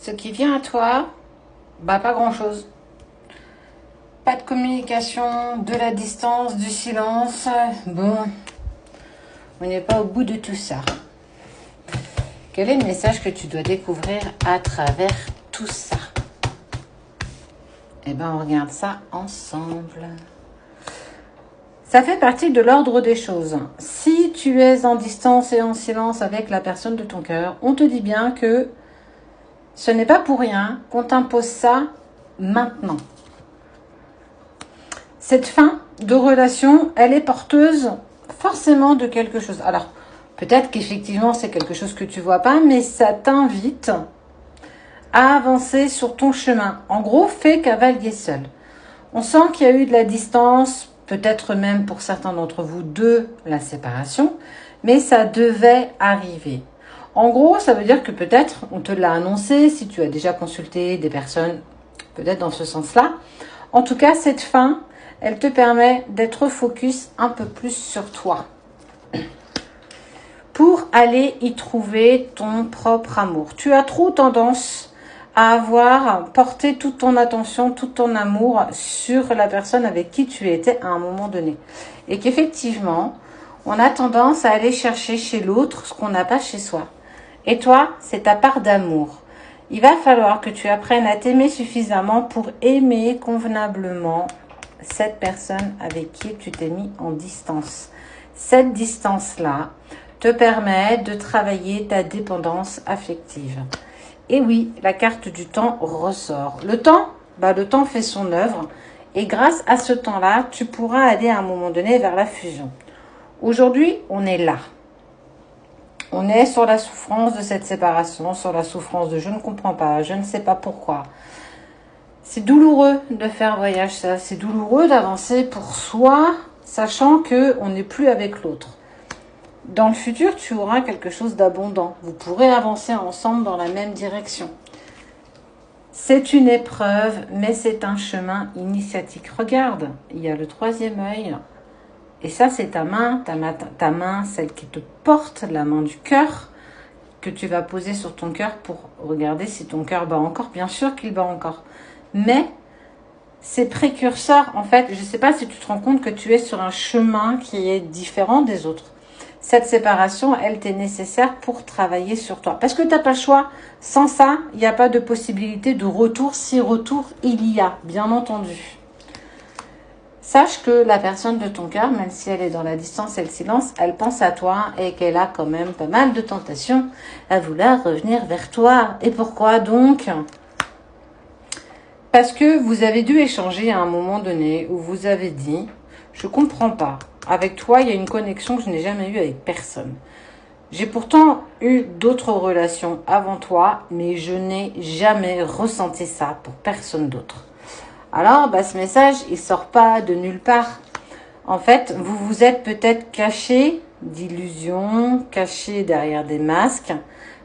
Ce qui vient à toi, bah pas grand-chose. Pas de communication, de la distance, du silence. Bon, on n'est pas au bout de tout ça. Quel est le message que tu dois découvrir à travers tout ça? Eh bien, on regarde ça ensemble. Ça fait partie de l'ordre des choses. Si tu es en distance et en silence avec la personne de ton cœur, on te dit bien que ce n'est pas pour rien qu'on t'impose ça maintenant. Cette fin de relation, elle est porteuse forcément de quelque chose. Alors, peut-être qu'effectivement, c'est quelque chose que tu vois pas, mais ça t'invite à avancer sur ton chemin. En gros, fais cavalier seul. On sent qu'il y a eu de la distance, peut-être même pour certains d'entre vous de la séparation, mais ça devait arriver. En gros, ça veut dire que peut-être on te l'a annoncé, si tu as déjà consulté des personnes, peut-être dans ce sens-là. En tout cas, cette fin, elle te permet d'être focus un peu plus sur toi pour aller y trouver ton propre amour. Tu as trop tendance à avoir porté toute ton attention, tout ton amour sur la personne avec qui tu étais à un moment donné. Et qu'effectivement, on a tendance à aller chercher chez l'autre ce qu'on n'a pas chez soi. Et toi, c'est ta part d'amour. Il va falloir que tu apprennes à t'aimer suffisamment pour aimer convenablement cette personne avec qui tu t'es mis en distance. Cette distance-là te permet de travailler ta dépendance affective. Et oui, la carte du temps ressort. Le temps fait son œuvre. Et grâce à ce temps-là, tu pourras aller à un moment donné vers la fusion. Aujourd'hui, on est là. On est sur la souffrance de cette séparation, sur la souffrance de je ne comprends pas, je ne sais pas pourquoi. C'est douloureux de faire voyage ça. C'est douloureux d'avancer pour soi, sachant qu'on n'est plus avec l'autre. Dans le futur, tu auras quelque chose d'abondant. Vous pourrez avancer ensemble dans la même direction. C'est une épreuve, mais c'est un chemin initiatique. Regarde, il y a le troisième œil. Et ça, c'est ta main, celle qui te porte, la main du cœur, que tu vas poser sur ton cœur pour regarder si ton cœur bat encore. Bien sûr qu'il bat encore. Mais c'est précurseur, en fait. Je ne sais pas si tu te rends compte que tu es sur un chemin qui est différent des autres. Cette séparation, elle t'est nécessaire pour travailler sur toi. Parce que tu n'as pas le choix. Sans ça, il n'y a pas de possibilité de retour, si retour il y a, bien entendu. Sache que la personne de ton cœur, même si elle est dans la distance et le silence, elle pense à toi et qu'elle a quand même pas mal de tentations à vouloir revenir vers toi. Et pourquoi donc ? Parce que vous avez dû échanger à un moment donné où vous avez dit « Je comprends pas. Avec toi, il y a une connexion que je n'ai jamais eue avec personne. J'ai pourtant eu d'autres relations avant toi, mais je n'ai jamais ressenti ça pour personne d'autre. » Alors, ce message, il sort pas de nulle part. En fait, vous vous êtes peut-être caché d'illusions, caché derrière des masques,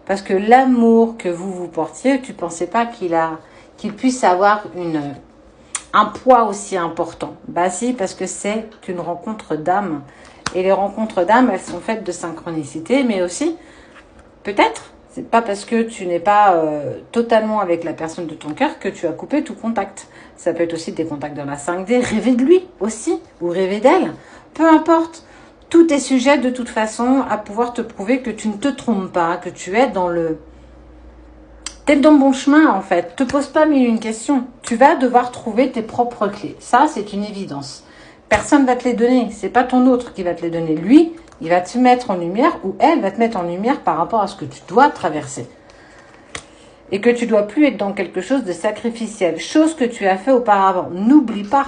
parce que l'amour que vous portiez, tu pensais pas qu'il puisse avoir un poids aussi important. Si, parce que c'est une rencontre d'âme. Et les rencontres d'âme, elles sont faites de synchronicité, mais aussi, peut-être, c'est pas parce que tu n'es pas totalement avec la personne de ton cœur que tu as coupé tout contact. Ça peut être aussi des contacts dans la 5D. Rêver de lui aussi, ou rêver d'elle. Peu importe. Tout est sujet de toute façon à pouvoir te prouver que tu ne te trompes pas, que tu es t'es dans le bon chemin en fait. Te pose pas mille une questions. Tu vas devoir trouver tes propres clés. Ça, c'est une évidence. Personne ne va te les donner. C'est pas ton autre qui va te les donner. Lui, il va te mettre en lumière ou elle va te mettre en lumière par rapport à ce que tu dois traverser. Et que tu dois plus être dans quelque chose de sacrificiel. Chose que tu as fait auparavant. N'oublie pas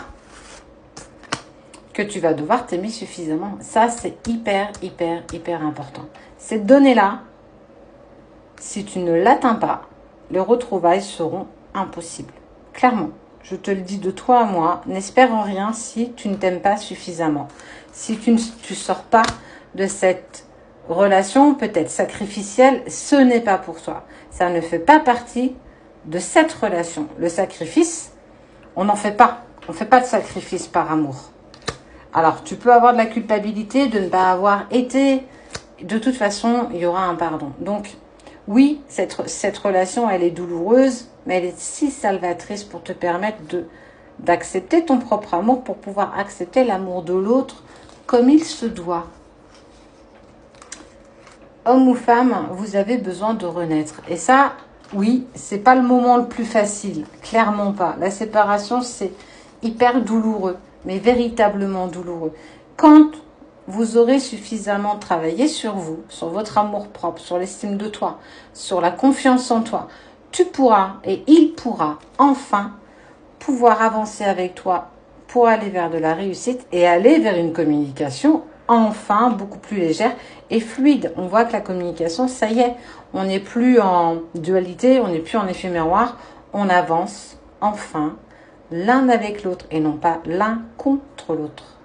que tu vas devoir t'aimer suffisamment. Ça, c'est hyper important. Cette donnée-là, si tu ne l'atteins pas, les retrouvailles seront impossibles. Clairement, je te le dis de toi à moi, n'espère en rien si tu ne t'aimes pas suffisamment. Si tu sors pas de cette relation peut-être sacrificielle, ce n'est pas pour toi. Ça ne fait pas partie de cette relation. Le sacrifice, on n'en fait pas. On ne fait pas de sacrifice par amour. Alors, tu peux avoir de la culpabilité de ne pas avoir été. De toute façon, il y aura un pardon. Donc, Oui, cette relation, elle est douloureuse, mais elle est si salvatrice pour te permettre d'accepter ton propre amour, pour pouvoir accepter l'amour de l'autre comme il se doit. Homme ou femme, vous avez besoin de renaître. Et ça, oui, c'est pas le moment le plus facile, clairement pas. La séparation, c'est hyper douloureux, mais véritablement douloureux. Quand vous aurez suffisamment travaillé sur vous, sur votre amour propre, sur l'estime de toi, sur la confiance en toi, tu pourras et il pourra enfin pouvoir avancer avec toi pour aller vers de la réussite et aller vers une communication enfin beaucoup plus légère et fluide. On voit que la communication, ça y est, on n'est plus en dualité, on n'est plus en effet miroir, on avance enfin l'un avec l'autre et non pas l'un contre l'autre.